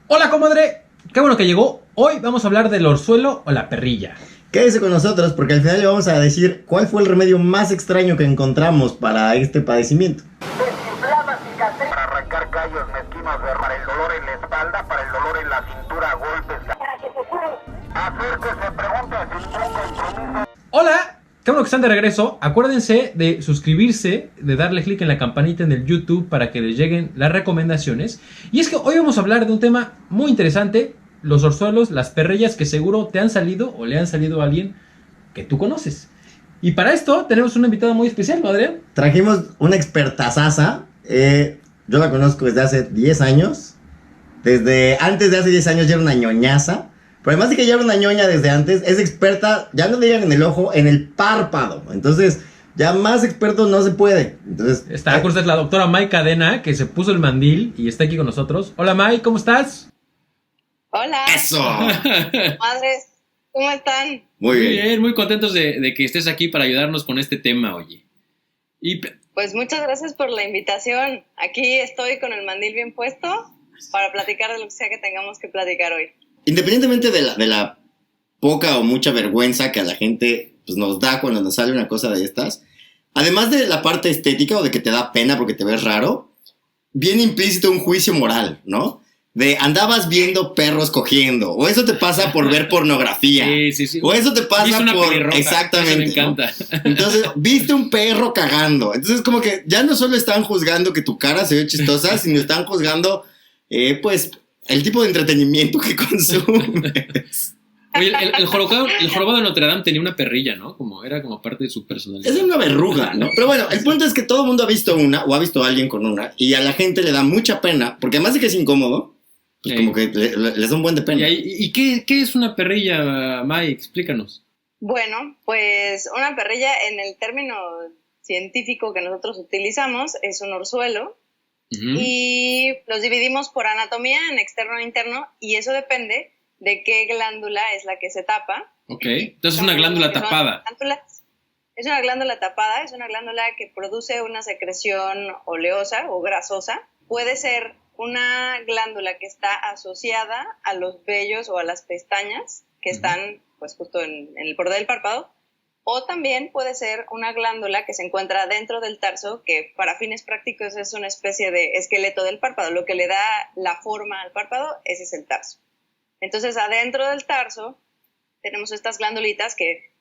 Hola, comadre. Qué bueno que llegó. Hoy vamos a hablar del orzuelo o la perrilla. Quédese con nosotros porque al final le vamos a decir cuál fue el remedio más extraño que encontramos para este padecimiento. Desinflama cicatriz para arrancar callos mezquinos, para el dolor en la espalda, para el dolor en la cintura, golpes. Para que se cure. Acérquese, pregunte sin ningún compromiso. Hola. Qué bueno que están de regreso. Acuérdense de suscribirse, de darle clic en la campanita en el YouTube para que les lleguen las recomendaciones. Y es que hoy vamos a hablar de un tema muy interesante. Los orzuelos, las perrillas que seguro te han salido o le han salido a alguien que tú conoces. Y para esto tenemos una invitada muy especial, ¿no, Adrián? Trajimos una expertazaza. Yo la conozco desde hace 10 años. Desde antes de hace 10 años ya era una ñoñaza. Pero además de que ya era una ñoña desde antes, es experta, ya no le digan en el ojo, en el párpado. Entonces, ya más experto no se puede. Entonces, Está con ustedes la doctora May Cadena, que se puso el mandil y está aquí con nosotros. Hola, May, ¿cómo estás? Hola, ¡Eso! madres, ¿cómo están? Muy bien. Muy contentos de que estés aquí para ayudarnos con este tema, oye. Pues muchas gracias por la invitación. Aquí estoy con el mandil bien puesto para platicar de lo que sea que tengamos que platicar hoy. Independientemente de la poca o mucha vergüenza que a la gente pues, nos da cuando nos sale una cosa de estas, además de la parte estética o de que te da pena porque te ves raro, viene implícito un juicio moral, ¿no? De andabas viendo perros cogiendo, o eso te pasa por ver pornografía, Sí. o eso te pasa Viste una por... pelirroja, Exactamente, eso me encanta. ¿no? Entonces, viste un perro cagando, entonces como que ya no solo están juzgando que tu cara se ve chistosa, sino están juzgando, pues, el tipo de entretenimiento que consumes. Oye, el jorobado de Notre Dame tenía una perrilla, ¿no? Era como parte de su personalidad. Es una verruga, ¿no? Pero bueno, el punto es que todo el mundo ha visto una, o ha visto a alguien con una, y a la gente le da mucha pena, porque además de que es incómodo, pues como que les da un buen de pena. ¿Y qué es una perrilla, May? Explícanos. Bueno, pues una perrilla en el término científico que nosotros utilizamos es un orzuelo. Uh-huh. Y los dividimos por anatomía en externo e interno, y eso depende de qué glándula es la que se tapa. Ok, entonces es una glándula tapada. Es una glándula tapada, es una glándula que produce una secreción oleosa o grasosa. Puede ser una glándula que está asociada a los vellos o a las pestañas que están pues justo en el borde del párpado. O también puede ser una glándula que se encuentra dentro del tarso, que para fines prácticos es una especie de esqueleto del párpado. Lo que le da la forma al párpado, ese es el tarso. Entonces, adentro del tarso tenemos estas glándulitas que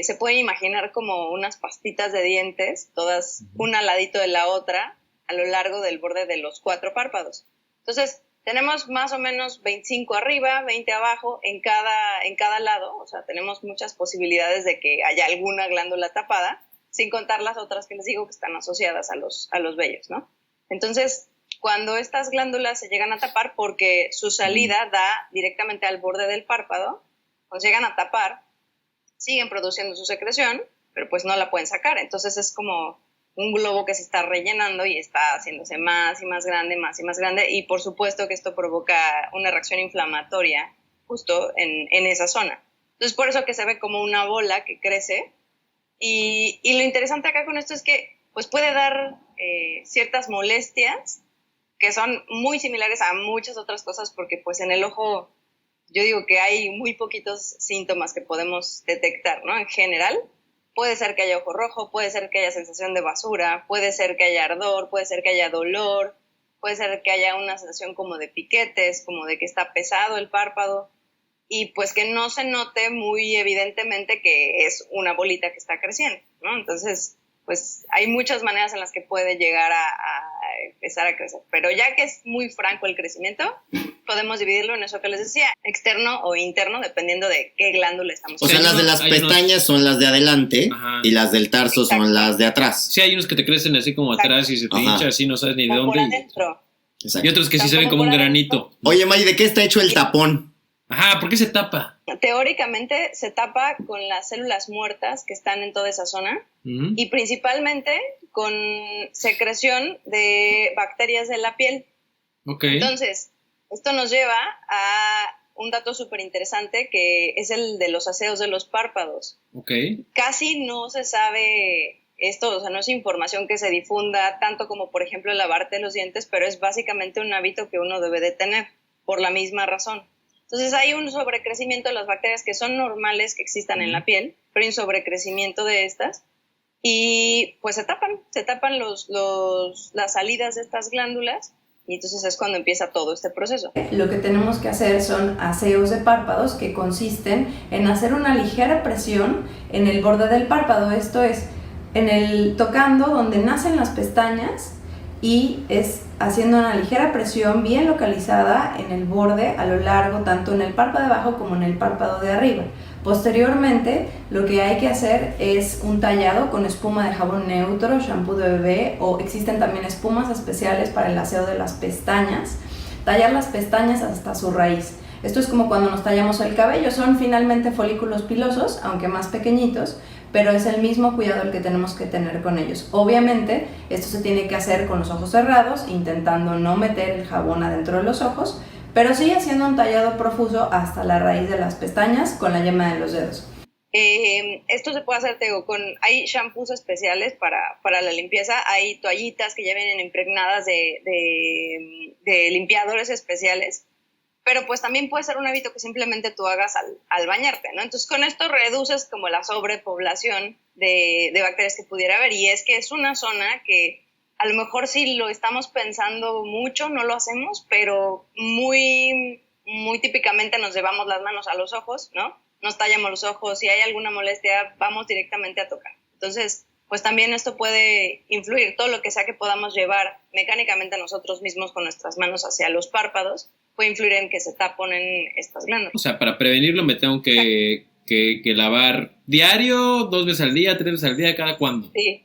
se pueden imaginar como unas pastitas de dientes, todas una al ladito de la otra, a lo largo del borde de los 4 párpados. Entonces, tenemos más o menos 25 arriba, 20 abajo, en cada lado. O sea, tenemos muchas posibilidades de que haya alguna glándula tapada, sin contar las otras que les digo que están asociadas a los vellos, ¿no? Entonces, cuando estas glándulas se llegan a tapar, porque su salida da directamente al borde del párpado, cuando se llegan a tapar, siguen produciendo su secreción, pero pues no la pueden sacar. Entonces es como un globo que se está rellenando y está haciéndose más y más grande, más y más grande, y por supuesto que esto provoca una reacción inflamatoria justo en esa zona. Entonces por eso que se ve como una bola que crece, y lo interesante acá con esto es que pues puede dar ciertas molestias que son muy similares a muchas otras cosas, porque pues en el ojo yo digo que hay muy poquitos síntomas que podemos detectar, ¿no? En general, puede ser que haya ojo rojo, puede ser que haya sensación de basura, puede ser que haya ardor, puede ser que haya dolor, puede ser que haya una sensación como de piquetes, como de que está pesado el párpado, y pues que no se note muy evidentemente que es una bolita que está creciendo, ¿no? Entonces, pues hay muchas maneras en las que puede llegar a empezar a crecer. Pero ya que es muy franco el crecimiento, podemos dividirlo en eso que les decía, externo o interno, dependiendo de qué glándula estamos O sea, las de las pestañas son las de adelante. Ajá. Y las del tarso son las de atrás. Sí, hay unos que te crecen así como atrás y se te hincha, así no sabes ni de dónde. Y otros que sí se ven como un granito. Oye, May, ¿de qué está hecho el tapón? Ajá, ¿por qué se tapa? Teóricamente se tapa con las células muertas que están en toda esa zona, y principalmente con secreción de bacterias de la piel. Okay. Entonces, esto nos lleva a un dato súper interesante, que es el de los aseos de los párpados. Okay. Casi no se sabe esto, o sea, no es información que se difunda tanto como, por ejemplo, lavarte los dientes, pero es básicamente un hábito que uno debe de tener. por la misma razón. Entonces hay un sobrecrecimiento de las bacterias que son normales que existan en la piel, pero hay un sobrecrecimiento de estas y pues se tapan las salidas de estas glándulas y entonces es cuando empieza todo este proceso. Lo que tenemos que hacer son aseos de párpados que consisten en hacer una ligera presión en el borde del párpado, esto es, tocando donde nacen las pestañas y es haciendo una ligera presión bien localizada en el borde a lo largo, tanto en el párpado de abajo como en el párpado de arriba. Posteriormente, lo que hay que hacer es un tallado con espuma de jabón neutro, shampoo de bebé o existen también espumas especiales para el aseo de las pestañas. Tallar las pestañas hasta su raíz. Esto es como cuando nos tallamos el cabello, son finalmente folículos pilosos, aunque más pequeñitos, pero es el mismo cuidado el que tenemos que tener con ellos. Obviamente, esto se tiene que hacer con los ojos cerrados, intentando no meter el jabón adentro de los ojos, pero sí haciendo un tallado profuso hasta la raíz de las pestañas con la yema de los dedos. Esto se puede hacer, hay shampoos especiales para la limpieza, hay toallitas que ya vienen impregnadas de limpiadores especiales, pero pues también puede ser un hábito que simplemente tú hagas al bañarte, ¿no? Entonces con esto reduces como la sobrepoblación de bacterias que pudiera haber, y es que es una zona que a lo mejor si lo estamos pensando mucho no lo hacemos, pero muy, muy típicamente nos llevamos las manos a los ojos, ¿no? Nos tallamos los ojos, si hay alguna molestia vamos directamente a tocar. Entonces, pues también esto puede influir, todo lo que sea que podamos llevar mecánicamente nosotros mismos con nuestras manos hacia los párpados, puede influir en que se taponen estas glándulas. O sea, para prevenirlo me tengo que lavar diario, 2 veces al día, 3 veces al día, ¿cada cuándo? Sí.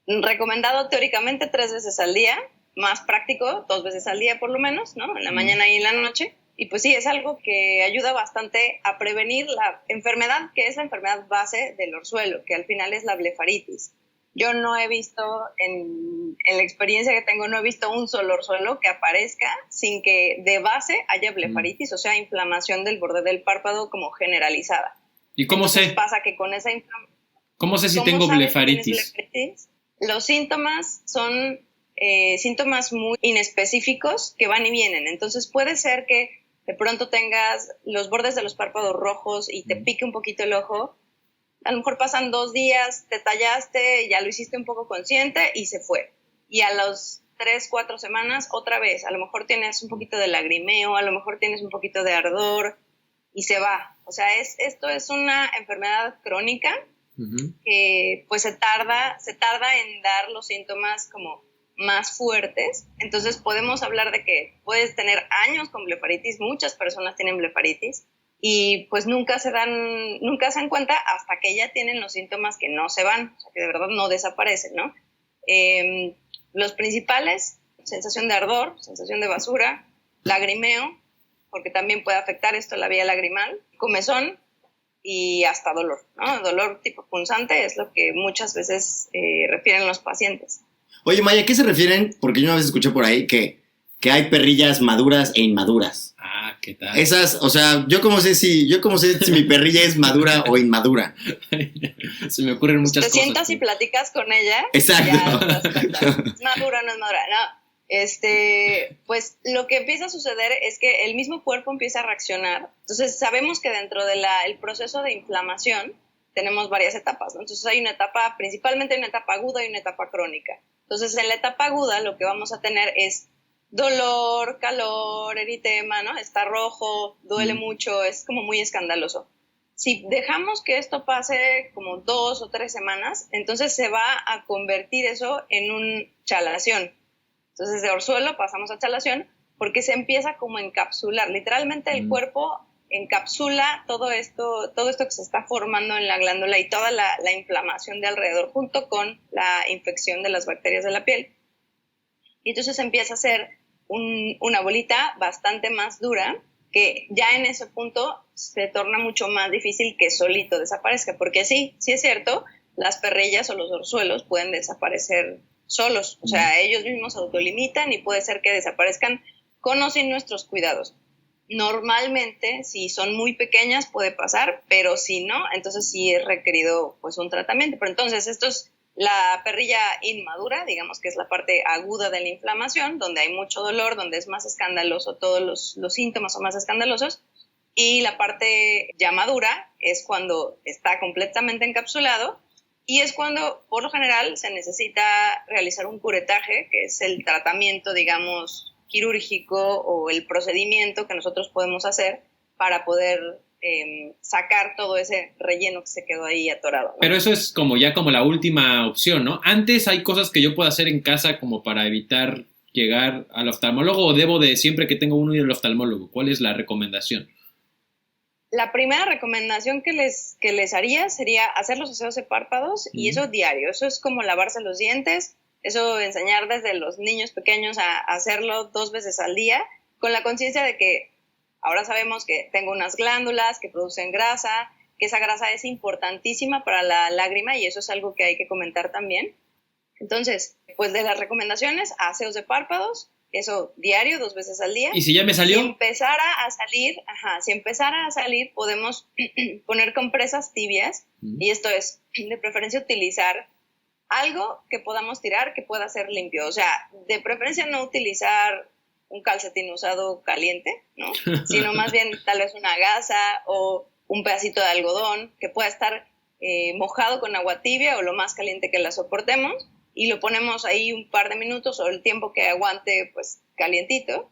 Recomendado teóricamente 3 veces al día, más práctico 2 veces al día por lo menos, ¿no? En la mañana y en la noche. Y pues sí, es algo que ayuda bastante a prevenir la enfermedad, que es la enfermedad base del orzuelo, que al final es la blefaritis. Yo no he visto, en la experiencia que tengo, no he visto un solo orzuelo que aparezca sin que de base haya blefaritis, o sea, inflamación del borde del párpado como generalizada. ¿Y cómo sé? Pasa que con esa inflamación... ¿Cómo sé si tengo blefaritis? Los síntomas son síntomas muy inespecíficos que van y vienen. Entonces puede ser que de pronto tengas los bordes de los párpados rojos y te pique un poquito el ojo. A lo mejor pasan 2 días, te tallaste, ya lo hiciste un poco consciente y se fue. Y a los 3, 4 semanas otra vez. A lo mejor tienes un poquito de lagrimeo, a lo mejor tienes un poquito de ardor y se va. O sea, esto es una enfermedad crónica que pues se tarda en dar los síntomas como más fuertes. Entonces podemos hablar de que puedes tener años con blefaritis, muchas personas tienen blefaritis y pues nunca se dan cuenta hasta que ya tienen los síntomas que no se van, o sea, que de verdad no desaparecen, ¿no? Los principales, sensación de ardor, sensación de basura, lagrimeo, porque también puede afectar esto la vía lagrimal, comezón y hasta dolor, ¿no? Dolor tipo punzante es lo que muchas veces refieren los pacientes. Oye, Maya, ¿a qué se refieren? Porque yo una vez escuché por ahí que hay perrillas maduras e inmaduras. Ah, ¿qué tal? Esas, o sea, yo cómo sé si mi perrilla es madura o inmadura. Se me ocurren muchas cosas. Te sientas y platicas con ella. Exacto. Ya ¿es madura o no es madura? No. Pues lo que empieza a suceder es que el mismo cuerpo empieza a reaccionar. Entonces sabemos que dentro del proceso de inflamación tenemos varias etapas, ¿no? Entonces hay una etapa, principalmente una etapa aguda y una etapa crónica. Entonces en la etapa aguda lo que vamos a tener es dolor, calor, eritema, ¿no? Está rojo, duele mucho, es como muy escandaloso. Si dejamos que esto pase como 2 o 3 semanas, entonces se va a convertir eso en un chalación. Entonces de orzuelo pasamos a chalación porque se empieza como a encapsular. Literalmente el cuerpo encapsula todo esto que se está formando en la glándula y toda la inflamación de alrededor junto con la infección de las bacterias de la piel. Y entonces empieza a ser una bolita bastante más dura que ya en ese punto se torna mucho más difícil que solito desaparezca. Porque sí es cierto, las perrillas o los orzuelos pueden desaparecer solos. O sea, ellos mismos autolimitan y puede ser que desaparezcan con o sin nuestros cuidados. Normalmente, si son muy pequeñas puede pasar, pero si no, entonces sí es requerido pues un tratamiento. Pero entonces la perrilla inmadura, digamos que es la parte aguda de la inflamación, donde hay mucho dolor, donde es más escandaloso, todos los síntomas son más escandalosos, y la parte ya madura es cuando está completamente encapsulado, y es cuando, por lo general, se necesita realizar un curetaje, que es el tratamiento, digamos, quirúrgico o el procedimiento que nosotros podemos hacer para poder sacar todo ese relleno que se quedó ahí atorado, ¿no? Pero eso es como ya como la última opción, ¿no? Antes hay cosas que yo puedo hacer en casa como para evitar llegar al oftalmólogo, o debo de siempre que tengo uno ir al oftalmólogo. ¿Cuál es la recomendación? La primera recomendación que les haría sería hacer los aseos de párpados, y eso diario. Eso es como lavarse los dientes, eso enseñar desde los niños pequeños a hacerlo 2 veces al día, con la conciencia de que ahora sabemos que tengo unas glándulas que producen grasa, que esa grasa es importantísima para la lágrima, y eso es algo que hay que comentar también. Entonces, pues de las recomendaciones, aseos de párpados, eso diario, 2 veces al día. ¿Y si ya me salió? Si empezara a salir, podemos poner compresas tibias, y esto es, de preferencia, utilizar algo que podamos tirar que pueda ser limpio. O sea, de preferencia no utilizar un calcetín usado caliente, ¿no? Sino más bien tal vez una gasa o un pedacito de algodón que pueda estar mojado con agua tibia o lo más caliente que la soportemos, y lo ponemos ahí un par de minutos o el tiempo que aguante, pues calientito,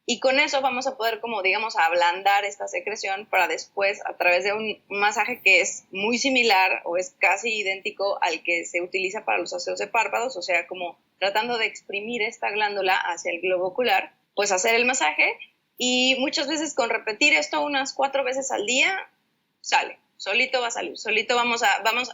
y con eso vamos a poder, como digamos, ablandar esta secreción para después, a través de un masaje que es muy similar o es casi idéntico al que se utiliza para los aseos de párpados, o sea, como tratando de exprimir esta glándula hacia el globo ocular, pues hacer el masaje, y muchas veces con repetir esto unas 4 veces al día, sale, solito va a salir, solito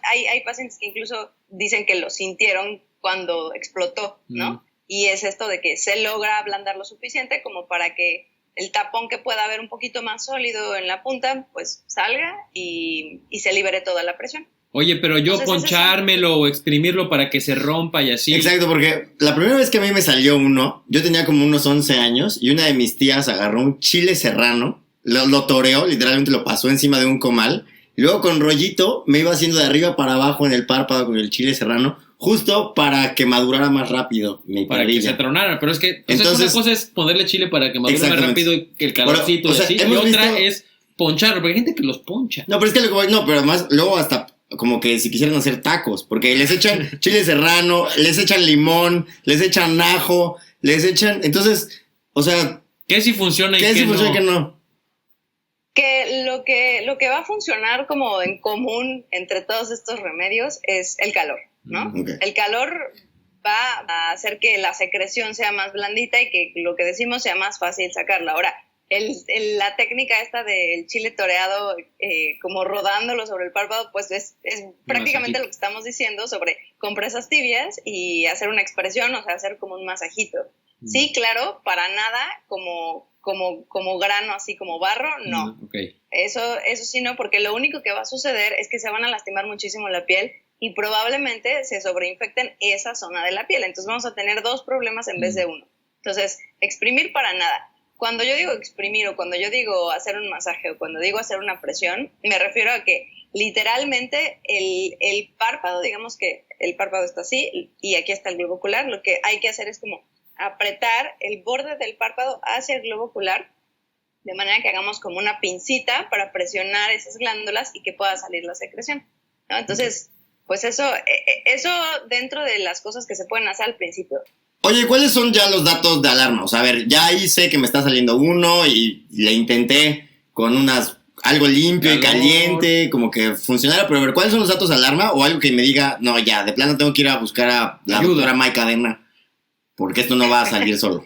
hay pacientes que incluso dicen que lo sintieron cuando explotó, ¿no? Y es esto de que se logra ablandar lo suficiente como para que el tapón que pueda haber un poquito más sólido en la punta, pues salga y se libere toda la presión. Oye, pero yo Entonces, ponchármelo o exprimirlo para que se rompa y así. Exacto, porque la primera vez que a mí me salió uno, yo tenía como unos 11 años y una de mis tías agarró un chile serrano, lo toreó, literalmente lo pasó encima de un comal, y luego con rollito me iba haciendo de arriba para abajo en el párpado con el chile serrano, justo para que madurara más rápido mi para perrilla. que se tronara, pero es que entonces, una cosa es ponerle chile para que madure más rápido que el calorcito, Bueno, o sea, y así, y otra es poncharlo, porque hay gente que los poncha. No, pero es que pero además luego hasta como que si quisieran hacer tacos, porque les echan chile serrano, les echan limón, les echan ajo, les echan, entonces, o sea, ¿qué si funciona y qué qué si funciona no? y qué no? Que lo que va a funcionar como en común entre todos estos remedios es el calor, ¿no? Okay. El calor va a hacer que la secreción sea más blandita y que lo que decimos sea más fácil sacarla. Ahora, la técnica esta del chile toreado, como rodándolo sobre el párpado, pues es prácticamente lo que estamos diciendo sobre compresas tibias y hacer una expresión, o sea, hacer como un masajito. Sí, claro, para nada como grano, así como barro, no. Okay. Eso sí no, porque lo único que va a suceder es que se van a lastimar muchísimo la piel y probablemente se sobreinfecten esa zona de la piel. Entonces vamos a tener 2 problemas en vez de uno. Entonces, exprimir para nada. Cuando yo digo exprimir o cuando yo digo hacer un masaje o cuando digo hacer una presión, me refiero a que literalmente el párpado, digamos que el párpado está así y aquí está el globo ocular, lo que hay que hacer es como apretar el borde del párpado hacia el globo ocular, de manera que hagamos como una pincita para presionar esas glándulas y que pueda salir la secreción, ¿no? Entonces, pues eso dentro de las cosas que se pueden hacer al principio. Oye, ¿cuáles son ya los datos de alarma? O sea, a ver, ya ahí sé que me está saliendo uno y le intenté con algo limpio y caliente, como que funcionara, pero a ver, ¿cuáles son los datos de alarma? O algo que me diga, no, ya, de plano tengo que ir a buscar a la doctora May Cadena, porque esto no va a salir solo.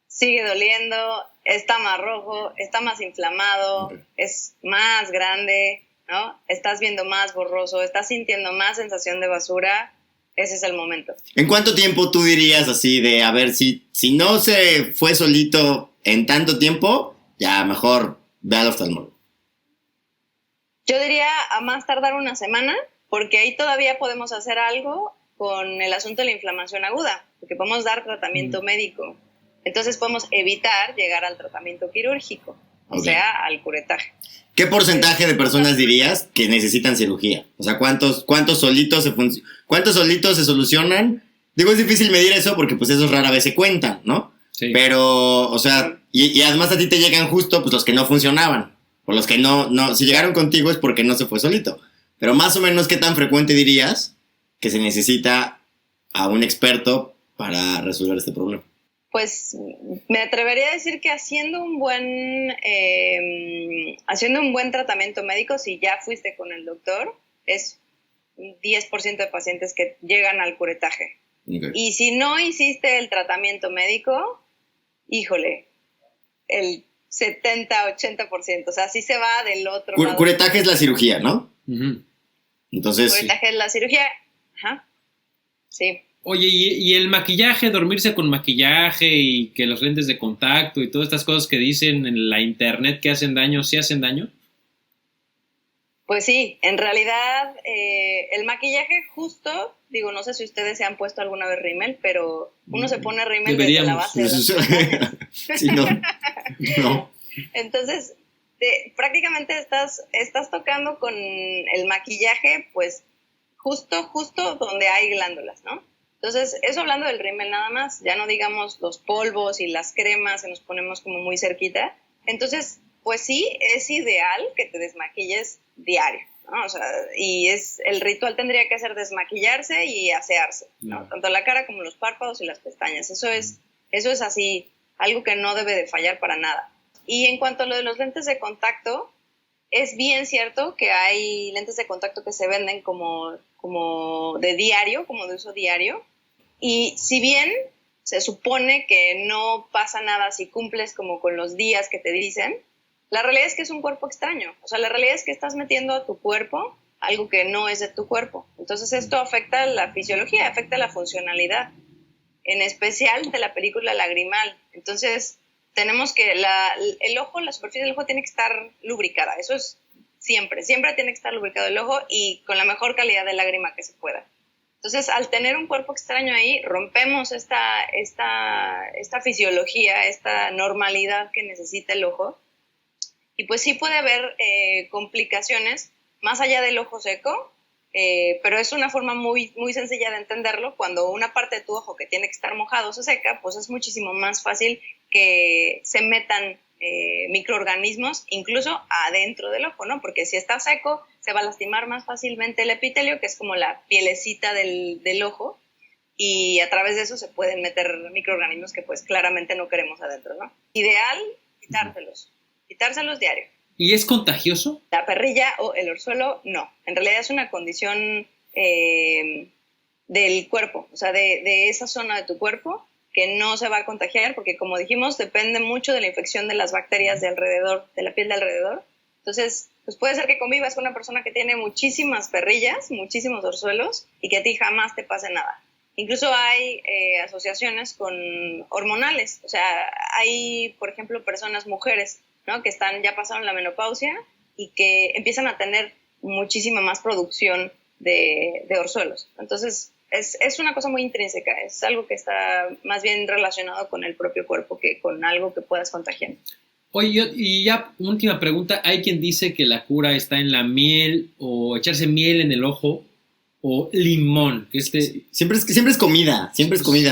Sigue doliendo, está más rojo, está más inflamado, okay, es más grande, ¿no? Estás viendo más borroso, estás sintiendo más sensación de basura. Ese es el momento. ¿En cuánto tiempo tú dirías así de, a ver, si no se fue solito en tanto tiempo, ya mejor ve al oftalmólogo? Yo diría a más tardar una semana, porque ahí todavía podemos hacer algo con el asunto de la inflamación aguda, porque podemos dar tratamiento médico. Entonces podemos evitar llegar al tratamiento quirúrgico. o Ok. sea, al curetaje. ¿Qué porcentaje de personas dirías que necesitan cirugía? O sea, ¿cuántos solitos cuántos solitos se solucionan? Digo, es difícil medir eso porque pues esos rara vez se cuentan, ¿no? Sí. Pero, o sea, y además a ti te llegan justo pues los que no funcionaban. O los que no, si llegaron contigo es porque no se fue solito. Pero más o menos, ¿qué tan frecuente dirías que se necesita a un experto para resolver este problema? Pues me atrevería a decir que haciendo un buen tratamiento médico, si ya fuiste con el doctor, es un 10% de pacientes que llegan al curetaje. Okay. Y si no hiciste el tratamiento médico, híjole, el 70-80%, o sea, sí se va del otro lado. Curetaje es la cirugía, ¿no? Ujú. Entonces, Curetaje es la cirugía, ajá, sí. Oye, y el maquillaje, dormirse con maquillaje y que los lentes de contacto y todas estas cosas que dicen en la internet que hacen daño, ¿sí hacen daño? Pues sí, en realidad el maquillaje justo, digo, no sé si ustedes se han puesto alguna vez rímel, pero uno se pone rímel desde la base de las pestañas. sí, no. Entonces, prácticamente estás tocando con el maquillaje, pues, justo donde hay glándulas, ¿no? Entonces, eso hablando del rímel nada más, ya no digamos los polvos y las cremas, que nos ponemos como muy cerquita. Entonces, pues sí, es ideal que te desmaquilles diario, ¿no? O sea, y el ritual tendría que ser desmaquillarse y asearse, ¿no? Tanto la cara como los párpados y las pestañas. Eso es así, algo que no debe de fallar para nada. Y en cuanto a lo de los lentes de contacto, es bien cierto que hay lentes de contacto que se venden como de diario, como de uso diario. Y si bien se supone que no pasa nada si cumples como con los días que te dicen, la realidad es que es un cuerpo extraño. O sea, la realidad es que estás metiendo a tu cuerpo algo que no es de tu cuerpo. Entonces esto afecta la fisiología, afecta la funcionalidad, en especial de la película lagrimal. Entonces tenemos que el ojo, la superficie del ojo tiene que estar lubricada. Eso es siempre tiene que estar lubricado el ojo y con la mejor calidad de lágrima que se pueda. Entonces, al tener un cuerpo extraño ahí, rompemos esta fisiología, esta normalidad que necesita el ojo. Y pues sí puede haber complicaciones más allá del ojo seco, pero es una forma muy, muy sencilla de entenderlo. Cuando una parte de tu ojo que tiene que estar mojado se seca, pues es muchísimo más fácil que se metan microorganismos incluso adentro del ojo, ¿no? Porque si está seco se va a lastimar más fácilmente el epitelio, que es como la pielecita del ojo, y a través de eso se pueden meter microorganismos que pues claramente no queremos adentro, ¿no? Ideal, quitárselos diario. ¿Y es contagioso? La perrilla o el orzuelo, no. En realidad es una condición del cuerpo, o sea, de esa zona de tu cuerpo, que no se va a contagiar, porque como dijimos, depende mucho de la infección de las bacterias de alrededor, de la piel de alrededor. Entonces, pues puede ser que convivas con una persona que tiene muchísimas perrillas, muchísimos orzuelos, y que a ti jamás te pase nada. Incluso hay asociaciones con hormonales, o sea, hay, por ejemplo, mujeres, ¿no? Que ya pasaron la menopausia y que empiezan a tener muchísima más producción de orzuelos. Entonces, es una cosa muy intrínseca, es algo que está más bien relacionado con el propio cuerpo que con algo que puedas contagiar. Oye, y ya última pregunta, hay quien dice que la cura está en la miel o echarse miel en el ojo o limón, que siempre es comida,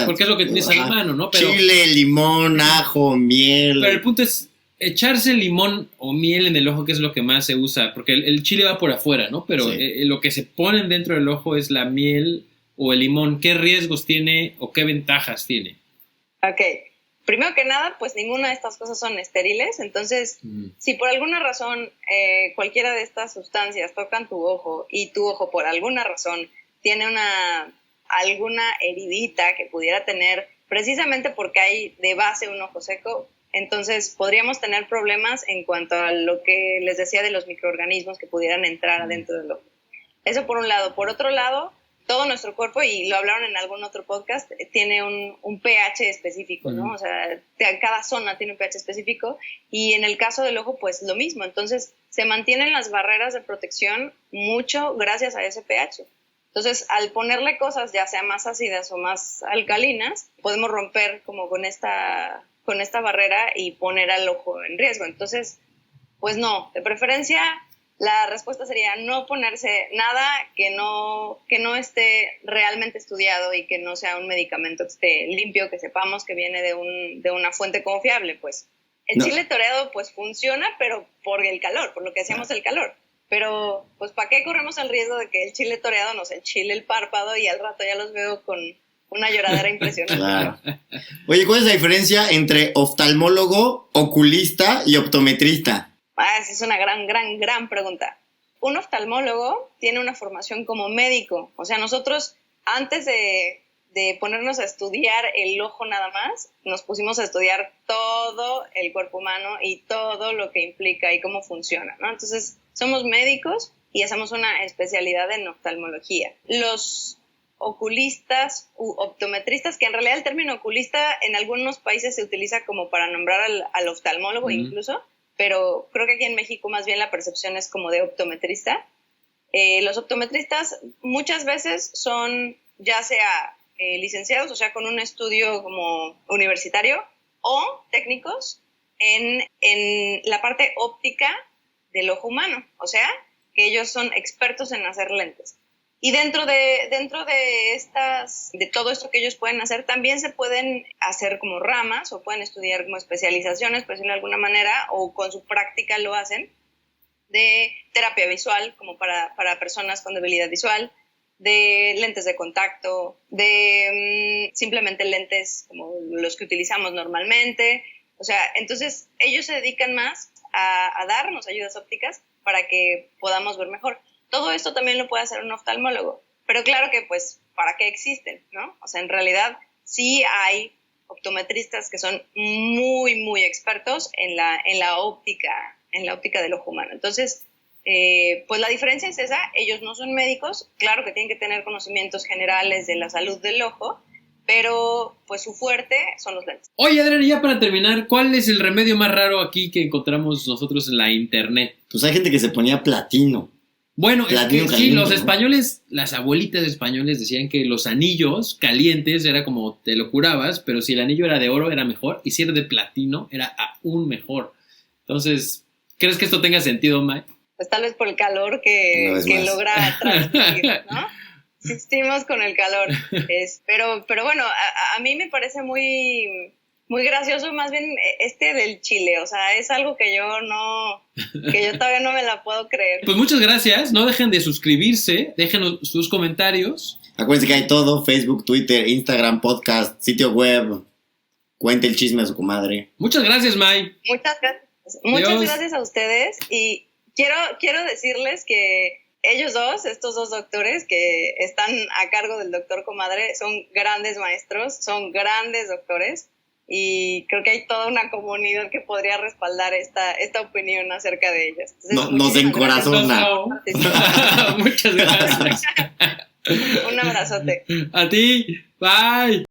porque es lo que tienes a la mano, ¿no? Pero, chile, limón, ajo, miel. Pero el punto es echarse limón o miel en el ojo, que es lo que más se usa, porque el chile va por afuera, ¿no? Pero sí, lo que se ponen dentro del ojo es la miel o el limón. ¿Qué riesgos tiene o qué ventajas tiene? Ok, primero que nada, pues ninguna de estas cosas son estériles, entonces si por alguna razón cualquiera de estas sustancias tocan tu ojo y tu ojo por alguna razón tiene alguna heridita que pudiera tener, precisamente porque hay de base un ojo seco, entonces podríamos tener problemas en cuanto a lo que les decía de los microorganismos que pudieran entrar adentro del ojo. Eso por un lado. Por otro lado, todo nuestro cuerpo, y lo hablaron en algún otro podcast, tiene un pH específico, ¿no? O sea, cada zona tiene un pH específico, y en el caso del ojo, pues lo mismo. Entonces, se mantienen las barreras de protección mucho gracias a ese pH. Entonces, al ponerle cosas, ya sea más ácidas o más alcalinas, podemos romper como con esta barrera y poner al ojo en riesgo. Entonces, pues no, de preferencia la respuesta sería no ponerse nada que no esté realmente estudiado y que no sea un medicamento que esté limpio, que sepamos que viene de una fuente confiable, pues. El chile toreado pues funciona, pero por el calor, por lo que decíamos del calor. Pero pues ¿para qué corremos el riesgo de que el chile toreado nos enchile el párpado y al rato ya los veo con una lloradera impresionante? Claro. Oye, ¿cuál es la diferencia entre oftalmólogo, oculista y optometrista? Esa es una gran pregunta. Un oftalmólogo tiene una formación como médico. O sea, nosotros antes de ponernos a estudiar el ojo nada más, nos pusimos a estudiar todo el cuerpo humano y todo lo que implica y cómo funciona, ¿no? Entonces, somos médicos y hacemos una especialidad en oftalmología. Los oculistas u optometristas, que en realidad el término oculista en algunos países se utiliza como para nombrar al oftalmólogo incluso, pero creo que aquí en México más bien la percepción es como de optometrista. Los optometristas muchas veces son ya sea licenciados, o sea, con un estudio como universitario, o técnicos en la parte óptica del ojo humano, o sea, que ellos son expertos en hacer lentes. Y dentro de todo esto que ellos pueden hacer, también se pueden hacer como ramas o pueden estudiar como especializaciones, por decirlo de alguna manera, o con su práctica lo hacen, de terapia visual, como para personas con debilidad visual, de lentes de contacto, de simplemente lentes como los que utilizamos normalmente. O sea, entonces ellos se dedican más a darnos ayudas ópticas para que podamos ver mejor. Todo esto también lo puede hacer un oftalmólogo, pero claro que pues, ¿para qué existen, no? O sea, en realidad sí hay optometristas que son muy, muy expertos en la óptica del ojo humano. Entonces, pues la diferencia es esa, ellos no son médicos, claro que tienen que tener conocimientos generales de la salud del ojo, pero pues su fuerte son los lentes. Oye, Adrián, ya para terminar, ¿cuál es el remedio más raro aquí que encontramos nosotros en la internet? Pues hay gente que se ponía platino. Bueno, Platino es que sí, caliente, los ¿no? españoles, las abuelitas españoles decían que los anillos calientes era como te lo curabas, pero si el anillo era de oro era mejor, y si era de platino era aún mejor. Entonces, ¿crees que esto tenga sentido, Mike? Pues tal vez por el calor que logra transmitir, ¿no? Insistimos con el calor. Pero bueno, a mí me parece muy, muy gracioso más bien del chile. O sea, es algo que yo todavía no me la puedo creer. Pues muchas gracias. No dejen de suscribirse. Déjenos sus comentarios. Acuérdense que hay todo: Facebook, Twitter, Instagram, podcast, sitio web. Cuente el chisme a su comadre. Muchas gracias, Mike. Muchas gracias a ustedes. Y quiero decirles que estos dos doctores que están a cargo del doctor Comadre, son grandes maestros, son grandes doctores, y creo que hay toda una comunidad que podría respaldar esta opinión acerca de ellos. Entonces, nos encorazona. Muchas gracias. Un abrazote. A ti. Bye.